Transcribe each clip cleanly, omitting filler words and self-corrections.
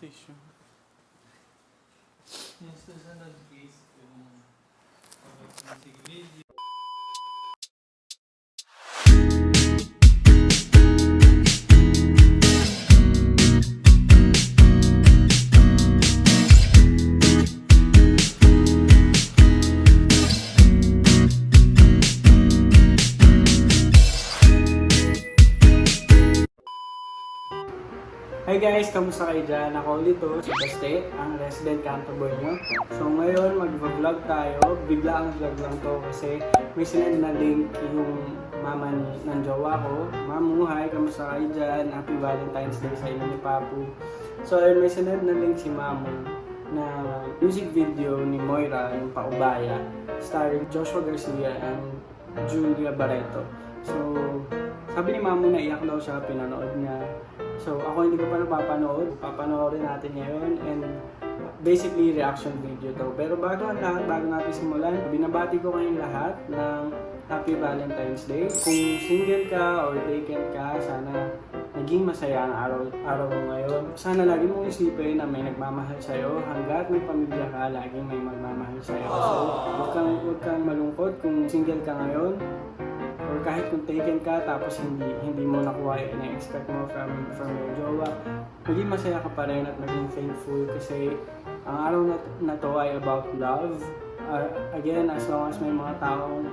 tissue. Yung susunod case, yung music video. Hi guys! Kamusta kayo dyan? Ako ulit si Baste, ang resident canto boy nyo. So ngayon mag-vlog tayo. Bigla ang vlog lang to kasi may sinend na link yung mama ng jowa ko. Mamu, hi! Kamusta kayo dyan? Happy Valentine's Day sa inyo ni Papu. So may sinend na link si Mamu na music video ni Moira, yung Paubaya, starring Joshua Garcia and Julia Barreto. So sabi ni Mamu na iyak daw siya, pinanood niya. So ako hindi ko pa napapanood, papanoorin natin ngayon and basically reaction video to. Pero bago ang lahat, bago natin simulan, binabati ko kayong lahat ng Happy Valentine's Day. Kung single ka or taken ka, sana naging masaya ang araw mo ngayon. Sana lagi mong isipin na may nagmamahal sa'yo. Hanggat may pamilya ka, laging may magmamahal sa'yo. So huwag kang malungkot kung single ka ngayon. Or kahit kung taken ka tapos hindi mo nakuha yung ina-expect mo from your jowa, maging masaya ka pa rin at maging thankful kasi ang araw na to ay about love. Again, as long as may mga taong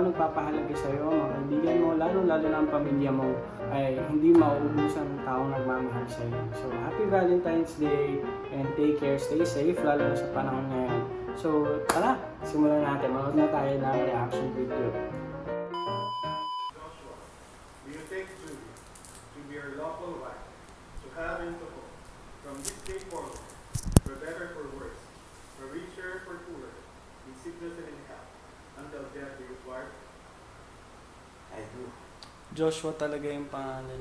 nagpapahalaga sa iyo, mga kaibigan mo, lalo na ang pamilya mo, ay hindi mauubusan ng taong nagmamahal sa iyo. So, Happy Valentine's Day and take care, stay safe, lalo na sa panahon ngayon. So, tara, simulan natin. Manood na tayo ng reaction video. Lawful wife, to have and to hold, from this day forward, for better for worse, for richer for poorer, in sickness and in health, until death do you part? I do. Joshua talaga yung pangalan.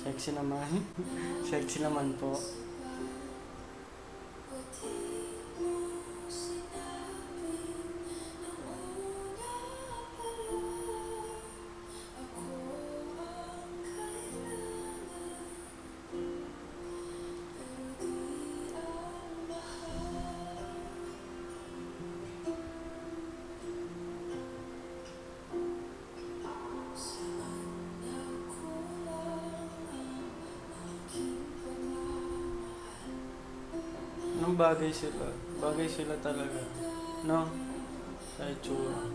Sexy naman. Sexy naman po. Bagay sila. Bagay sila talaga. No? Sa itsura.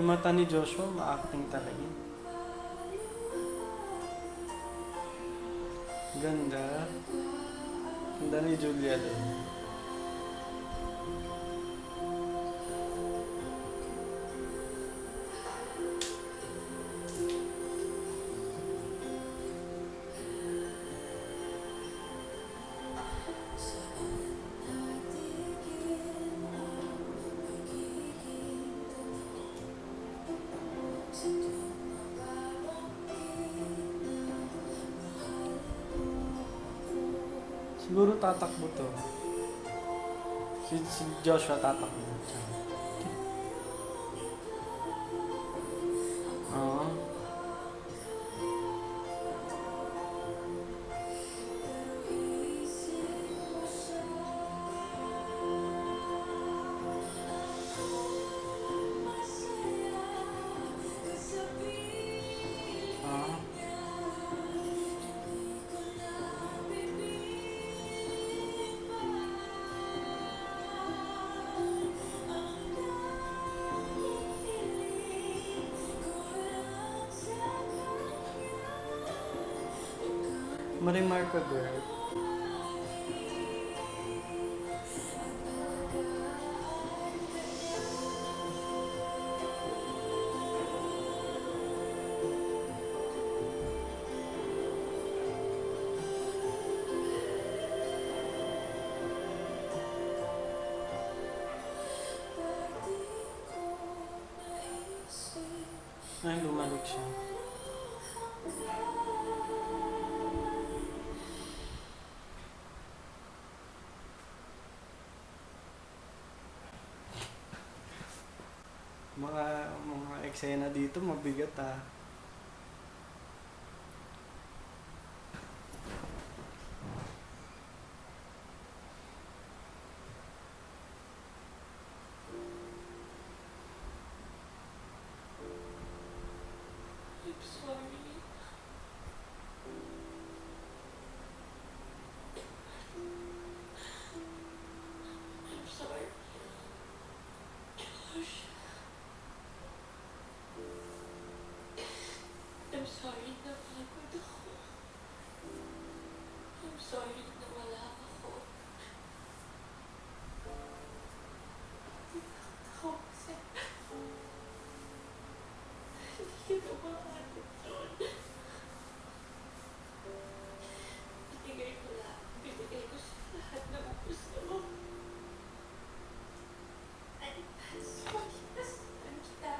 Yung mata ni Joshua, ma-acting talaga. Ganda. Ganda ni Julia doon. Siguro tatakbo to. Si Joshua tatakbo. Oo. Marimar ka, girl. Ay, lumalik siya. Mga eksena dito, mabigat ah. I'm sorry. I'm sorry. Josh. I'm sorry na pagod ako. I'm sorry na wala ako. Ako kasi hindi ko maalit doon. Binigay ko lahat. Binigay ko sa lahat ng gusto mo. I'm sorry. Nasaktan kita.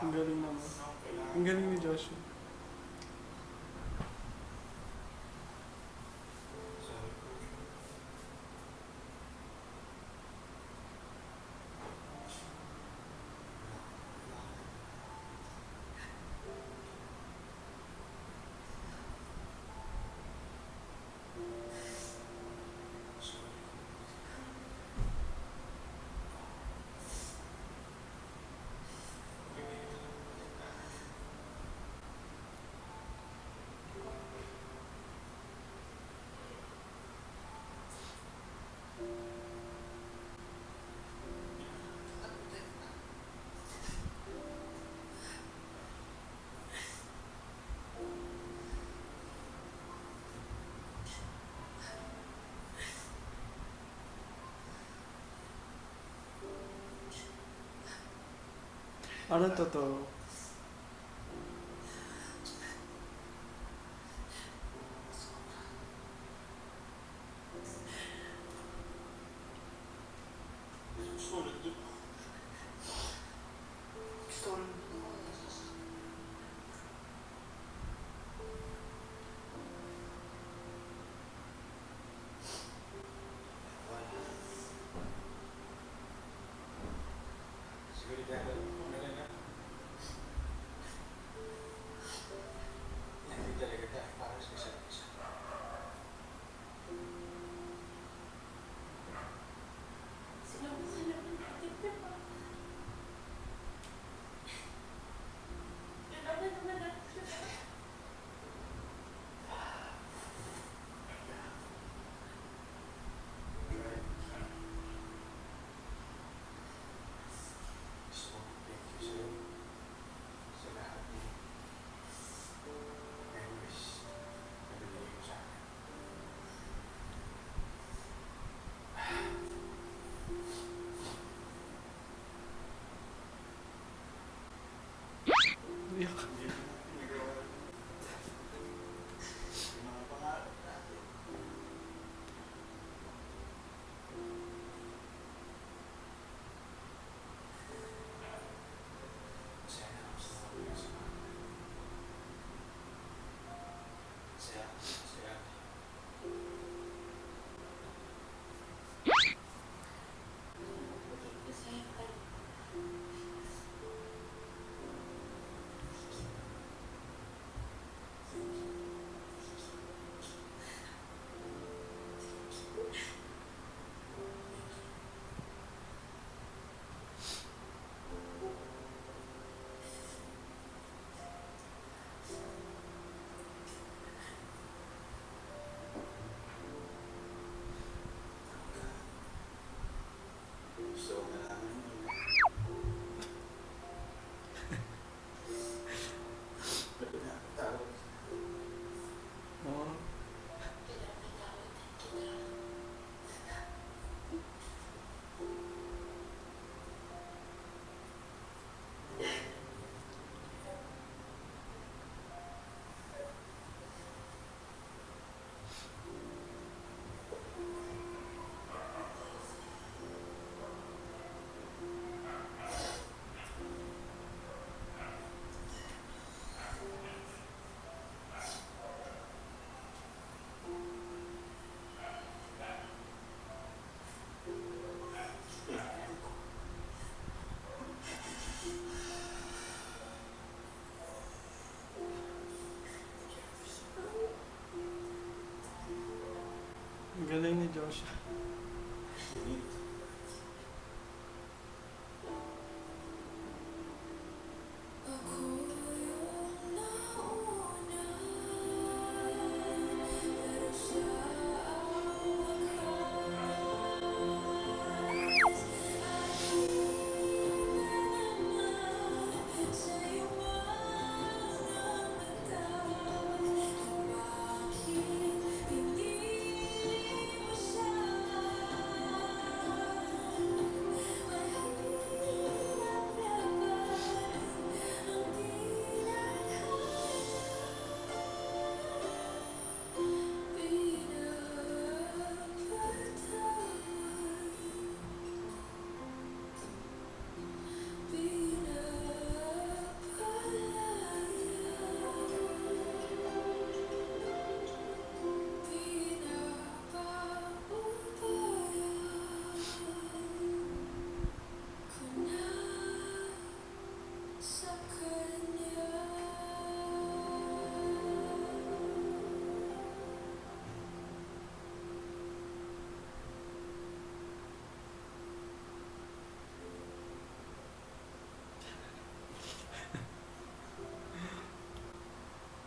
Ang galing naman. Ang galing ni Joshua. Ano totoo? Josh.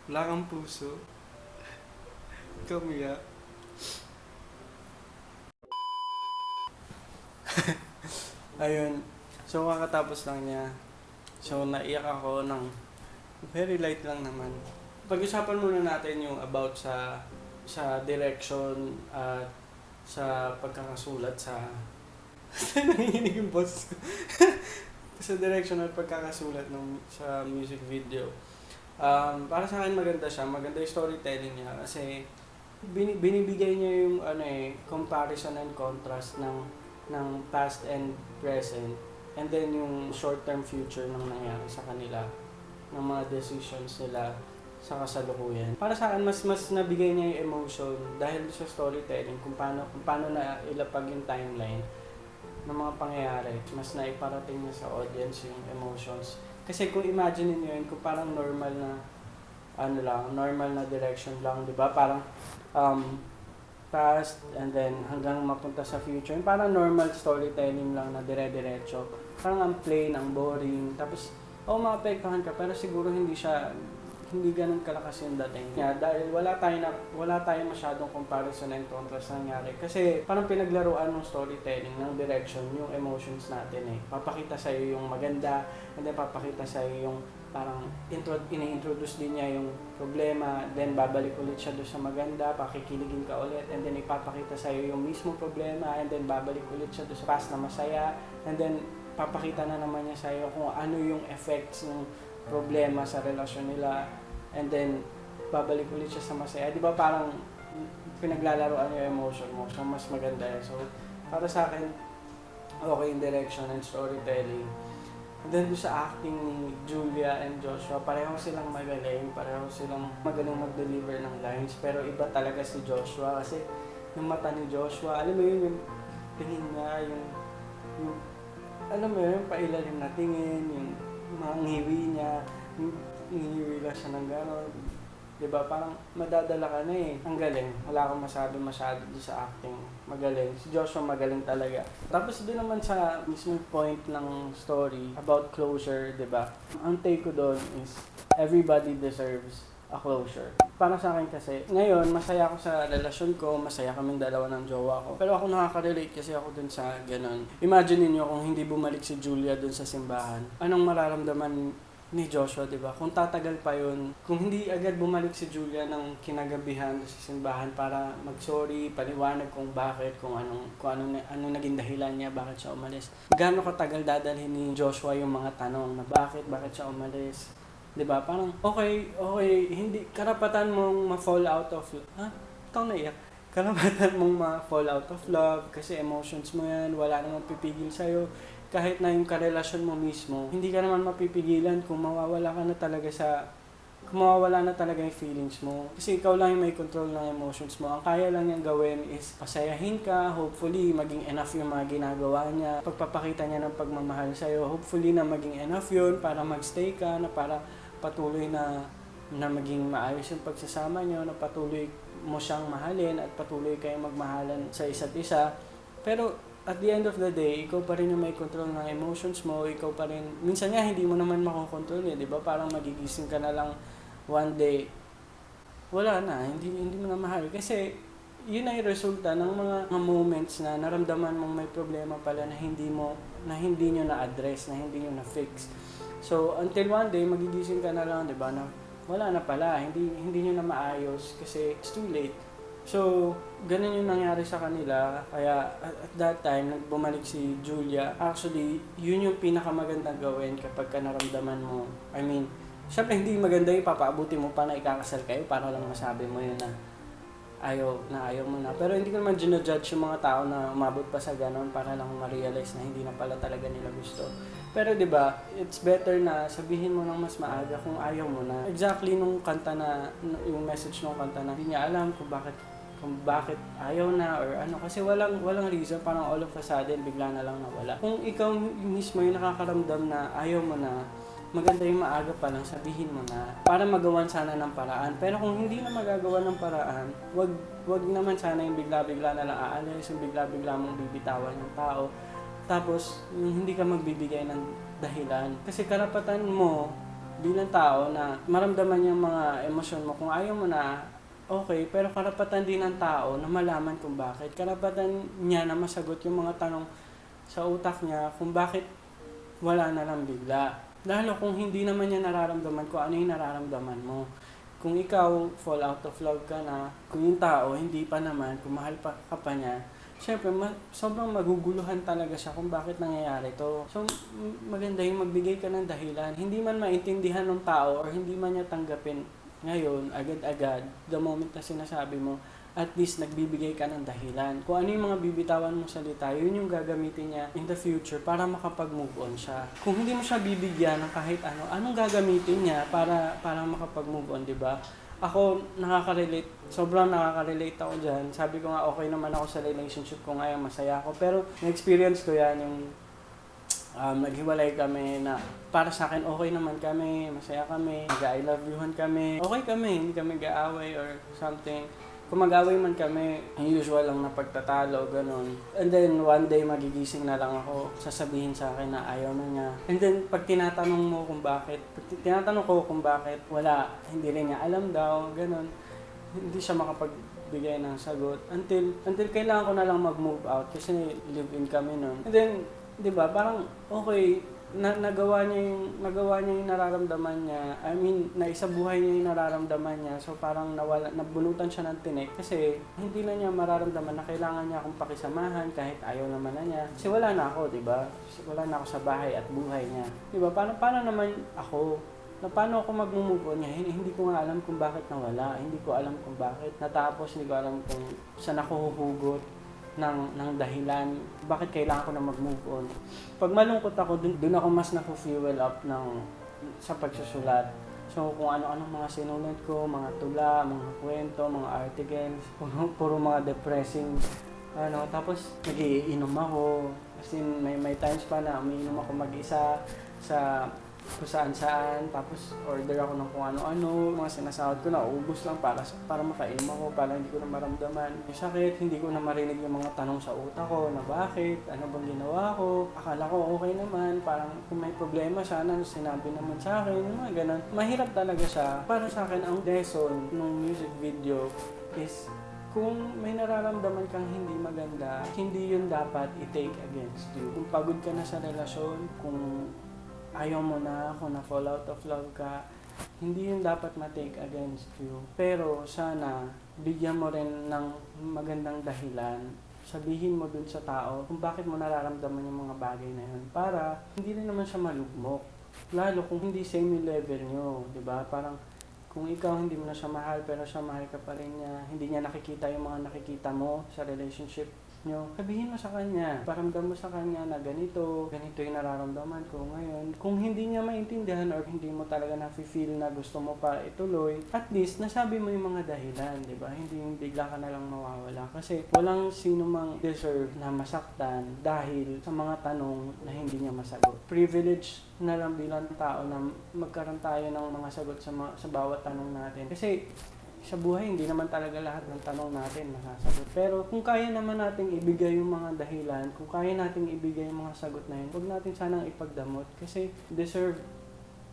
Wala kang puso. Kamiya. Ayun. So, kakatapos lang niya. So, naiyak ako ng very light lang naman. Pag-usapan muna natin yung about sa direction at sa pagkakasulat sa nanginginig yung boss ko. Sa direction at pagkakasulat sa music video. Para sa akin maganda siya, maganda yung storytelling niya kasi binibigay niya yung comparison and contrast ng past and present, and then yung short-term future ng nangyari sa kanila, ng mga decisions nila sa kasalukuyan. Para sa akin mas nabigay niya yung emotion dahil sa storytelling kung paano na ilapag yung timeline ng mga pangyayari, mas naiparating niya sa audience yung emotions. Kasi kung imagine niyo yun, kung parang normal na direction lang, di ba? Parang past and then hanggang mapunta sa future. Parang normal storytelling lang na dire-diretso. Parang ang plain, ang boring. Tapos, maapektuhan ka, pero siguro hindi ganun kalakas yung dating niya dahil wala tayong masyadong comparison and contrast na nangyari. Kasi parang pinaglaruan ng storytelling, ng direction, yung emotions natin eh. Papakita sa'yo yung maganda, and then papakita sa'yo yung parang ini-introduce din niya yung problema, then babalik ulit siya doon sa maganda, pakikiligin ka ulit, and then ipapakita sa'yo yung mismong problema, and then babalik ulit siya doon sa past na masaya, and then papakita na naman niya sa'yo kung ano yung effects ng problema sa relasyon nila, and then babalik ulit siya sa masaya. Di ba parang pinaglalaroan yung emotion mo, so mas maganda yan. So para sa akin, okay yung direction and storytelling. And then sa acting ni Julia and Joshua, pareho silang magaling mag-deliver ng lines, pero iba talaga si Joshua kasi yung mata ni Joshua, alam mo yun, yung tingin niya, yung alam mo yun, pailalim na tingin, yung mga ngiwi niya, ngiwi lang siya ng gano'n. Diba? Parang madadala ka na eh. Ang galing. Wala akong masyado sa acting. Magaling. Si Joshua magaling talaga. Tapos din naman sa mismong point ng story about closure, diba? Ang take ko doon is everybody deserves a closure. Para sa akin kasi, ngayon, masaya ako sa relasyon ko, masaya kaming dalawa ng jowa ko. Pero ako nakaka-relate kasi ako dun sa ganon. Imagine niyo kung hindi bumalik si Julia dun sa simbahan. Anong mararamdaman ni Joshua, di ba? Kung tatagal pa yun, kung hindi agad bumalik si Julia ng kinagabihan sa simbahan para mag-sorry, paliwanag kung bakit, kung anong naging dahilan niya, bakit siya umalis. Gaano katagal dadalhin ni Joshua yung mga tanong na bakit siya umalis? 'Di ba? Parang okay, hindi karapatan mong ma-fall out of karapatan mong ma-fall out of love kasi emotions mo 'yan, wala namang pipigil sa kahit na yung karelasyon mo mismo. Hindi ka naman mapipigilan kung mawawala na talaga yung feelings mo. Kasi ikaw lang yung may control ng emotions mo. Ang kaya lang niyang gawin is pasayahin ka, hopefully maging enough yung mga ginagawa niya. Pagpapakita niya ng pagmamahal sa'yo, hopefully na maging enough yun para magstay ka, na para patuloy na na maging maayos yung pagsasama nyo, na patuloy mo siyang mahalin at patuloy kayong magmahalan sa isa't isa. Pero at the end of the day, ikaw pa rin yung may control ng emotions mo, ikaw pa rin, minsan nga hindi mo naman makokontrol di ba? Parang magigising ka na lang one day, wala na, hindi mo na mahal. Kasi yun ay resulta ng mga moments na naramdaman mong may problema pala na hindi nyo na-address, na hindi nyo na-fix. So, until one day, magigising ka na lang, di ba, na wala na pala, hindi nyo na maayos kasi it's too late. So, ganun yung nangyari sa kanila. Kaya, at that time, bumalik si Julia. Actually, yun yung pinakamagandang gawin kapag ka naramdaman mo. I mean, syempre hindi maganda yung papaabuti mo pa na ikakasal kayo para lang masabi mo yun na ayaw mo na. Pero hindi ko naman ginajudge yung mga tao na umabot pa sa ganon para lang ma-realize na hindi na pala talaga nila gusto. Pero 'di ba, it's better na sabihin mo nang mas maaga kung ayaw mo na. Exactly nung kanta na yung message nung kanta na hindi niya alam kung bakit ayaw na or ano, kasi walang reason, parang all of a sudden bigla na lang nawala. Kung ikaw mismo yung nakakaramdam na ayaw mo na, maganda yung maaga pa lang sabihin mo na para magawan sana ng paraan. Pero kung hindi na magagawa ng paraan, wag naman sana yung bigla-bigla na lang aalis, yung bigla-bigla mong bibitawan yung tao. Tapos yung hindi ka magbibigay ng dahilan. Kasi karapatan mo bilang tao na maramdaman yung mga emosyon mo. Kung ayaw mo na, okay, pero karapatan din ng tao na malaman kung bakit. Karapatan niya na masagot yung mga tanong sa utak niya kung bakit wala na lang bigla. Lalo kung hindi naman niya nararamdaman kung ano yung nararamdaman mo. Kung ikaw fall out of love ka na, kung yung tao hindi pa naman, kung mahal pa ka pa niya, syempre sobrang maguguluhan talaga siya kung bakit nangyayari to. So maganda yung magbigay ka ng dahilan. Hindi man maintindihan ng tao or hindi man niya tanggapin ngayon, agad-agad, the moment na sinasabi mo, at least nagbibigay ka ng dahilan. Kung ano yung mga bibitawan mong salita, yun yung gagamitin niya in the future para makapag-move on siya. Kung hindi mo siya bibigyan ng kahit ano, anong gagamitin niya para makapag-move on, di ba? Ako, sobrang nakaka-relate ako dyan. Sabi ko nga, okay naman ako sa relationship ko ngayon, masaya ako. Pero, na-experience ko yan, yung naghiwalay kami na para sa akin okay naman kami, masaya kami, mag-I love youhan kami, okay kami, hindi kami ga-away or something. Kung mag-away man kami, ang usual lang na pagtatalo, ganun. And then one day magigising na lang ako, sasabihin sa akin na ayaw na niya. And then pag tinatanong ko kung bakit, wala, hindi rin niya alam daw, ganun. Hindi siya makapagbigay ng sagot until kailangan ko na lang mag-move out kasi live-in kami nun. And then 'di ba, parang okay, nagawa niya yung nararamdaman niya. I mean, naisabuhay niya yung nararamdaman niya. So parang nabunutan siya ng tinik kasi hindi na niya mararamdaman na kailangan niya akong pakisamahan kahit ayaw naman na niya. Kasi wala na ako, 'di ba? Wala na ako sa bahay at buhay niya. 'Di ba? Paano naman ako? Paano ako mag-move on niya? Hindi ko nga alam kung bakit nawala. Hindi ko alam kung bakit natapos. Hindi ko alam kung saan ako huhugot ng dahilan, bakit kailangan ko na mag-move on. Pag malungkot ako, dun ako mas na-fuel up sa pagsusulat. So, kung ano-anong mga sinulat ko, mga tula, mga kwento, mga articles, puro mga depressing, tapos nag-iinom ako. Kasi may times pa na umiinom ako mag-isa sa kung saan-saan, tapos order ako ng kung ano-ano, mga sinasahod ko na ubos lang para makainom ako, para hindi ko na maramdaman yung sakit, hindi ko na marinig yung mga tanong sa utak ko na bakit, ano bang ginawa ko, akala ko okay naman, parang kung may problema sana, sinabi naman sa akin, mga ganun. Mahirap talaga siya. Para sa akin, ang lesson ng music video is kung may nararamdaman kang hindi maganda, hindi yun dapat i-take against you. Kung pagod ka na sa relasyon, kung ayaw mo na, kung na-fall out of love ka, hindi yun dapat ma-take against you. Pero sana, bigyan mo rin ng magandang dahilan. Sabihin mo dun sa tao kung bakit mo nararamdaman yung mga bagay na yun. Para hindi rin naman siya malugmok. Lalo kung hindi same yung level nyo, di ba? Parang kung ikaw hindi mo na siya mahal, pero siya mahal ka pa rin niya, hindi niya nakikita yung mga nakikita mo sa relationship nyo, sabihin mo sa kanya, paramdam mo sa kanya na ganito yung nararamdaman ko ngayon. Kung hindi niya maintindihan or hindi mo talaga na-feel na gusto mo pa ituloy, at least nasabi mo yung mga dahilan, di ba? Hindi yung bigla ka na lang mawawala. Kasi walang sino mang deserve na masaktan dahil sa mga tanong na hindi niya masagot. Privilege na lang bilang tao na magkaroon tayo ng mga sagot sa bawat tanong natin. Kasi sa buhay, hindi naman talaga lahat ng tanong natin masasagot. Pero kung kaya naman nating ibigay yung mga dahilan, kung kaya nating ibigay yung mga sagot na yun, huwag natin sanang ipagdamot. Kasi deserve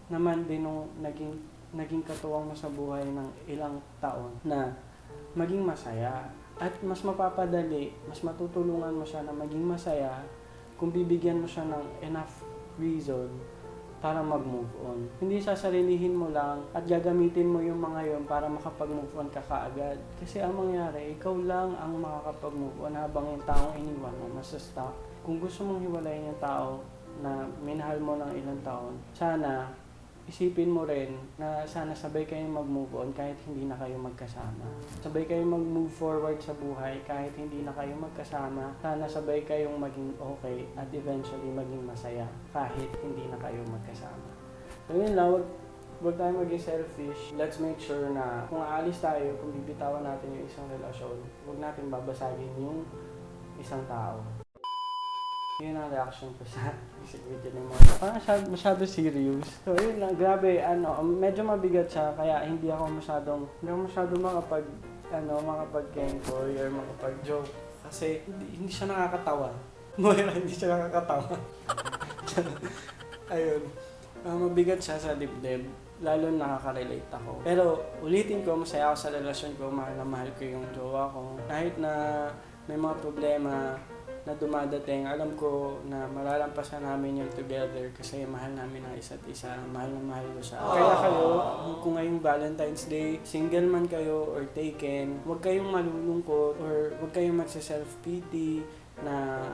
naman din nung naging katuwang mo sa buhay ng ilang taon na maging masaya. At mas mapapadali, mas matutulungan mo siya na maging masaya kung bibigyan mo siya ng enough reason para mag-move on. Hindi sasarilihin mo lang at gagamitin mo yung mga yun para makapag-move on ka kaagad. Kasi ang mangyari, ikaw lang ang makakapag-move on habang yung taong iniwan mo nasa-stuck. Kung gusto mong hiwalayin yung tao na minahal mo ng ilang taon, sana isipin mo rin na sana sabay kayong mag-move on kahit hindi na kayo magkasama. Sabay kayong mag-move forward sa buhay kahit hindi na kayo magkasama. Sana sabay kayong maging okay at eventually maging masaya kahit hindi na kayo magkasama. So yun lang, wag tayo maging selfish. Let's make sure na kung aalis tayo, kung bibitawan natin yung isang relasyon, wag natin babasagin yung isang tao. Yun ang reaction ko sa music video ni Mo. Parang masyado serious. So yun lang, grabe, medyo mabigat siya, kaya hindi ako masyadong makapag-kenkoy or makapag-joke. Kasi hindi siya nakakatawa. Moira, hindi siya nakakatawa. Ayun. Mabigat siya sa dibdib. Lalo nakaka-relate ako. Pero ulitin ko, masaya ako sa relasyon ko, mahal na mahal ko yung jowa ko. Kahit na may mga problema na dumadating, alam ko na malalampasan namin yung together kasi mahal namin ang isa't isa, mahal na mahal ko siya. Kaya kayo, kung ngayong Valentine's Day, single man kayo or taken, huwag kayong malulungkot or huwag kayong magsa-self-pity na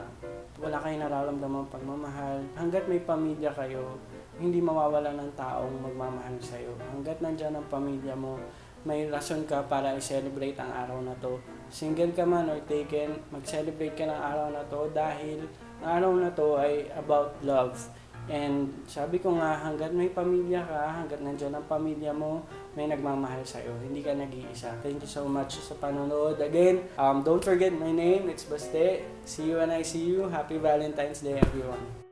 wala kayong nararamdaman pagmamahal. Hanggat may pamilya kayo, hindi mawawala ng taong magmamahal sa'yo. Hanggat nandyan ang pamilya mo, may rason ka para i-celebrate ang araw na to. Single ka man or taken, mag-celebrate ka ng araw na to dahil ang araw na to ay about love. And sabi ko nga, hanggat may pamilya ka, hanggat nandyan ang pamilya mo, may nagmamahal sa'yo. Hindi ka nag-iisa. Thank you so much sa panonood. Again, don't forget my name. It's Baste. See you when I see you. Happy Valentine's Day, everyone.